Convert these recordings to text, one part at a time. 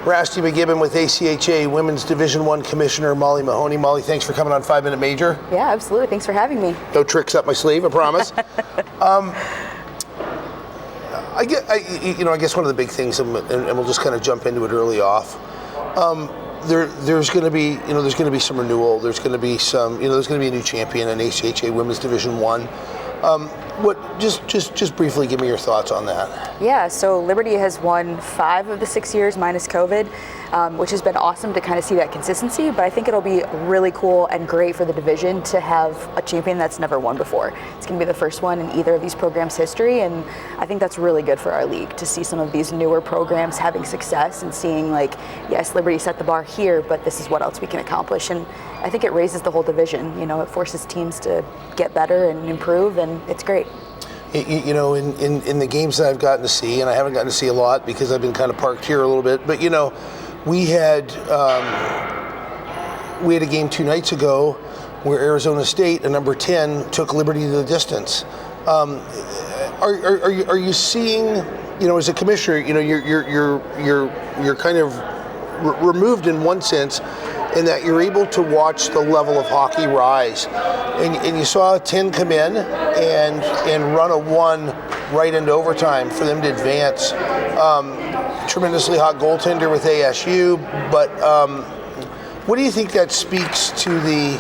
Rasty McGibbon with ACHA Women's Division 1 Commissioner Molly Mahoney. Molly, thanks for coming on 5 Minute Major. Yeah, absolutely. Thanks for having me. No tricks up my sleeve, I promise. I guess one of the big things, and we'll just kind of jump into it early off. There's going to be, there's going to be some renewal. There's going to be some, there's going to be a new champion in ACHA Women's Division 1. Just briefly give me your thoughts on that. Yeah, so Liberty has won 5 of the 6 years minus COVID, which has been awesome to kind of see that consistency, but I think it'll be really cool and great for the division to have a champion that's never won before. It's going to be the first one in either of these programs' history, and I think that's really good for our league to see some of these newer programs having success and seeing like, yes, Liberty set the bar here, but this is what else we can accomplish, and I think it raises the whole division. It forces teams to get better and improve, and it's great. In the games that I've gotten to see, and I haven't gotten to see a lot because I've been kind of parked here a little bit, but we had a game 2 nights ago where Arizona State, a number 10, took Liberty to the distance. Are you seeing, as a commissioner, you're kind of removed in one sense, in that you're able to watch the level of hockey rise. And you saw a 10 come in and run a 1 right into overtime for them to advance. Tremendously hot goaltender with ASU, but what do you think that speaks to the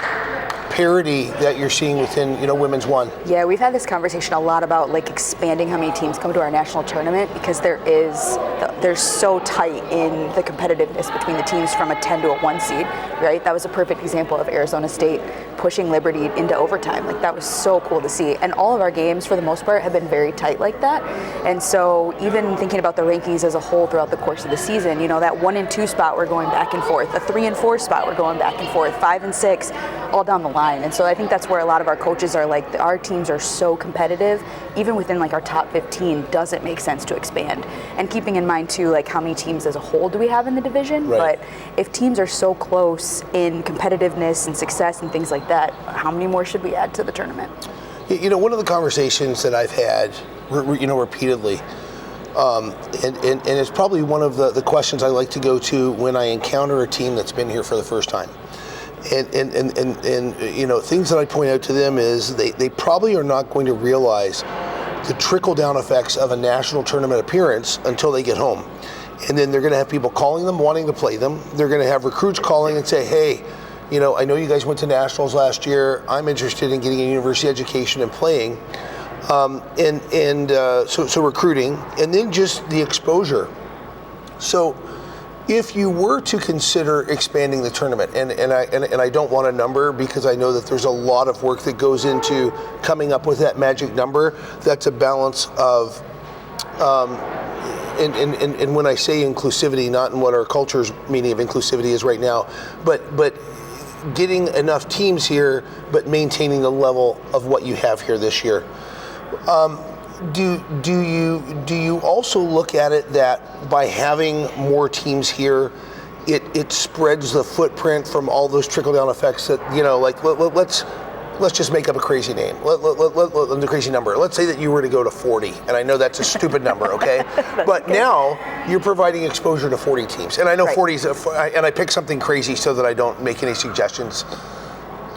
parity that you're seeing within Women's 1? Yeah, we've had this conversation a lot about like expanding how many teams come to our national tournament, because they're so tight in the competitiveness between the teams from a 10 to a 1 seed, right? That was a perfect example of Arizona State pushing Liberty into overtime. Like, that was so cool to see. And all of our games, for the most part, have been very tight like that. And so even thinking about the rankings as a whole throughout the course of the season, that 1 and 2 spot, we're going back and forth. A 3 and 4 spot, we're going back and forth. 5 and 6, all down the line. And so I think that's where a lot of our coaches are like, our teams are so competitive, even within like our top 15, doesn't make sense to expand. And keeping in mind too, like how many teams as a whole do we have in the division? Right. But if teams are so close in competitiveness and success and things like that, how many more should we add to the tournament? One of the conversations that I've had, repeatedly, and it's probably one of the questions I like to go to when I encounter a team that's been here for the first time. And things that I point out to them is they probably are not going to realize the trickle-down effects of a national tournament appearance until they get home. And then they're going to have people calling them, wanting to play them. They're going to have recruits calling and say, hey, I know you guys went to nationals last year. I'm interested in getting a university education and playing. So recruiting, and then just the exposure. So if you were to consider expanding the tournament, and I don't want a number because I know that there's a lot of work that goes into coming up with that magic number, that's a balance of, and when I say inclusivity, not in what our culture's meaning of inclusivity is right now, but getting enough teams here, but maintaining the level of what you have here this year. Do you also look at it that by having more teams here, it spreads the footprint from all those trickle-down effects that, let's just make up a crazy name, the crazy number. Let's say that you were to go to 40, and I know that's a stupid number, okay? But okay. Now you're providing exposure to 40 teams, and I know right. 40 is, and I pick something crazy so that I don't make any suggestions.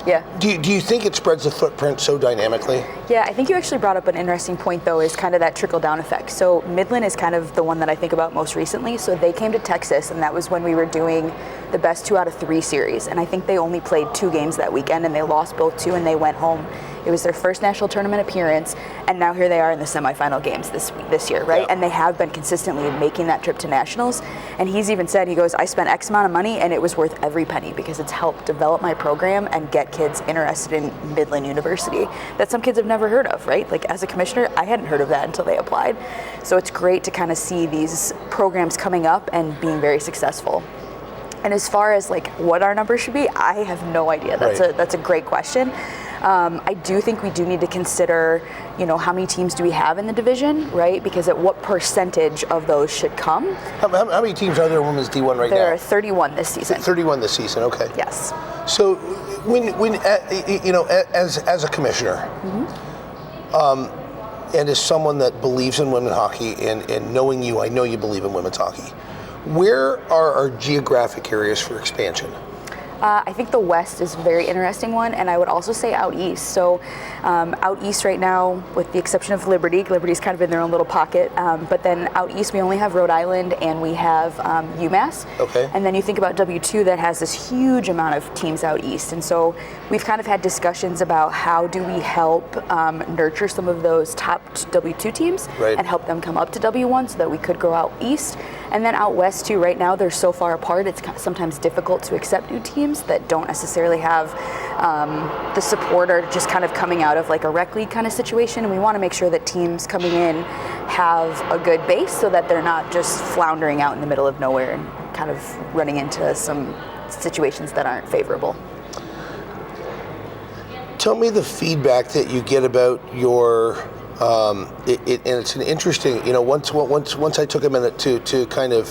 Yeah. Do you think it spreads the footprint so dynamically? Yeah, I think you actually brought up an interesting point, though, is kind of that trickle-down effect. So Midland is kind of the one that I think about most recently. So they came to Texas, and that was when we were doing the best 2 out of 3 series. And I think they only played 2 games that weekend, and they lost both 2, and they went home. It was their first national tournament appearance, and now here they are in the semifinal games this year, right? Yeah. And they have been consistently making that trip to nationals. And he's even said, he goes, I spent X amount of money, and it was worth every penny because it's helped develop my program and get kids interested in Midland University that some kids have never heard of, right? Like, as a commissioner, I hadn't heard of that until they applied. So it's great to kind of see these programs coming up and being very successful. And as far as like what our numbers should be, I have no idea. That's a great question. I do think we do need to consider, how many teams do we have in the division, right? Because at what percentage of those should come? How many teams are there in women's D1 right now? There are 31 this season. 31 this season, okay. Yes. So when as a commissioner, and as someone that believes in women's hockey, and knowing you, I know you believe in women's hockey. Where are our geographic areas for expansion? I think the West is a very interesting one, and I would also say out East. So out East right now, with the exception of Liberty's kind of in their own little pocket, but then out East we only have Rhode Island and we have UMass. Okay. And then you think about W2 that has this huge amount of teams out East. And so we've kind of had discussions about how do we help nurture some of those top W2 teams right. and help them come up to W1 so that we could grow out East. And then out West too, right now they're so far apart, it's sometimes difficult to accept new teams that don't necessarily have the support or just kind of coming out of like a rec league kind of situation. And we want to make sure that teams coming in have a good base so that they're not just floundering out in the middle of nowhere and kind of running into some situations that aren't favorable. Tell me the feedback that you get about your, and it's an interesting, once I took a minute to kind of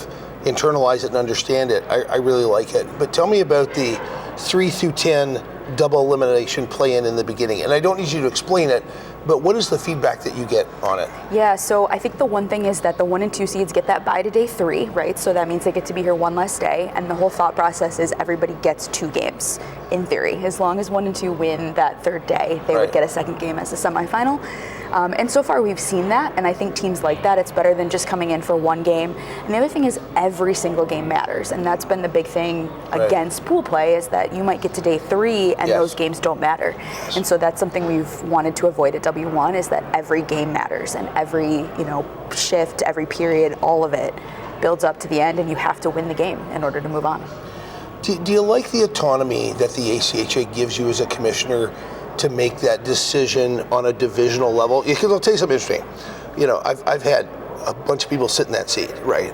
internalize it and understand it, I really like it. But tell me about the 3 through 10 double elimination play-in in the beginning. And I don't need you to explain it, but what is the feedback that you get on it? Yeah, so I think the one thing is that the 1 and 2 seeds get that bye to day 3, right? So that means they get to be here one less day, and the whole thought process is everybody gets 2 games, in theory. As long as 1 and 2 win that third day, they would get a second game as a semifinal. And so far we've seen that, and I think teams like that, it's better than just coming in for one game. And the other thing is every single game matters, and that's been the big thing against pool play, is that you might get to day 3 and those games don't matter. Yes. And so that's something we've wanted to avoid at W1, is that every game matters, and every shift, every period, all of it builds up to the end, and you have to win the game in order to move on. Do you like the autonomy that the ACHA gives you as a commissioner to make that decision on a divisional level? Because I'll tell you something interesting. I've had a bunch of people sit in that seat, right?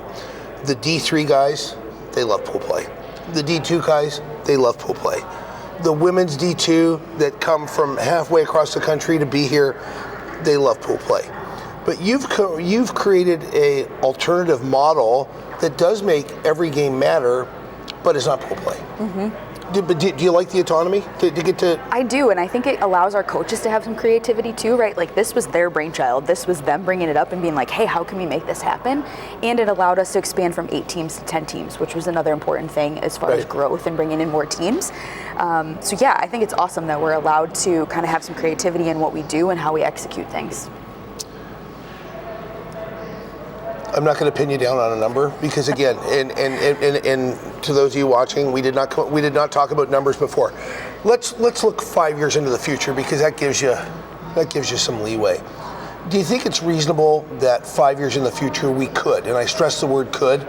The D3 guys, they love pool play. The D2 guys, they love pool play. The women's D2 that come from halfway across the country to be here, they love pool play. But you've created a alternative model that does make every game matter, but it's not pool play. Mm-hmm. Do you like the autonomy to get to? I do, and I think it allows our coaches to have some creativity too, right? Like this was their brainchild. This was them bringing it up and being like, hey, how can we make this happen? And it allowed us to expand from 8 teams to 10 teams, which was another important thing as far as growth and bringing in more teams. So yeah, I think it's awesome that we're allowed to kind of have some creativity in what we do and how we execute things. I'm not going to pin you down on a number because, again, and to those of you watching, we did not talk about numbers before. Let's look 5 years into the future because that gives you some leeway. Do you think it's reasonable that 5 years in the future we could, and I stress the word could,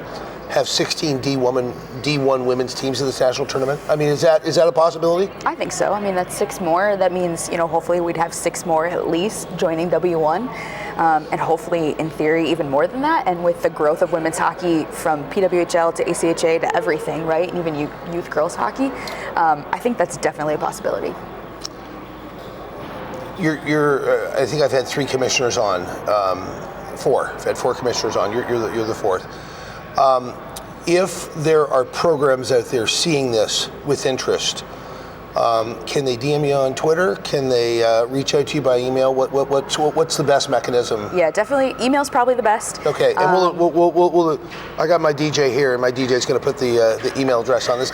have 16 D1 women's teams in this national tournament? I mean, is that a possibility? I think so. I mean, that's 6 more. That means, hopefully we'd have 6 more at least joining W1. And hopefully, in theory, even more than that. And with the growth of women's hockey from PWHL to ACHA to everything, right? And even youth girls hockey, I think that's definitely a possibility. I think I've had 3 commissioners on, 4. I've had 4 commissioners on. You're the 4th. If there are programs out there seeing this with interest, can they DM you on Twitter? Can they reach out to you by email? What's the best mechanism? Yeah, definitely. Email's probably the best. Okay, and we'll I got my DJ here, and my DJ's going to put the email address on. This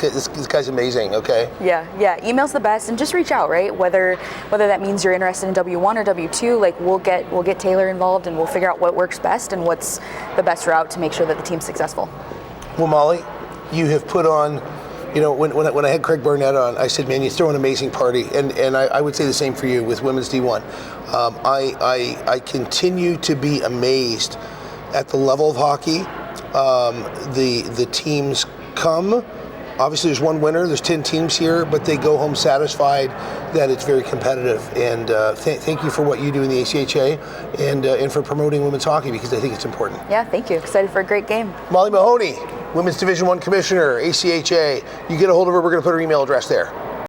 guy's amazing. Okay. Yeah. Email's the best, and just reach out, right? Whether that means you're interested in W1 or W2, like we'll get Taylor involved, and we'll figure out what works best and what's the best route to make sure that the team's successful. Well, Molly, you have put on. When I had Craig Barnett on, I said, man, you throw an amazing party. And I would say the same for you with women's D1. I continue to be amazed at the level of hockey. The teams come. Obviously, there's one winner. There's 10 teams here, but they go home satisfied that it's very competitive. And thank you for what you do in the ACHA and for promoting women's hockey because I think it's important. Yeah, thank you. Excited for a great game. Molly Mahoney, Women's Division I Commissioner, ACHA. You get a hold of her, we're going to put her email address there.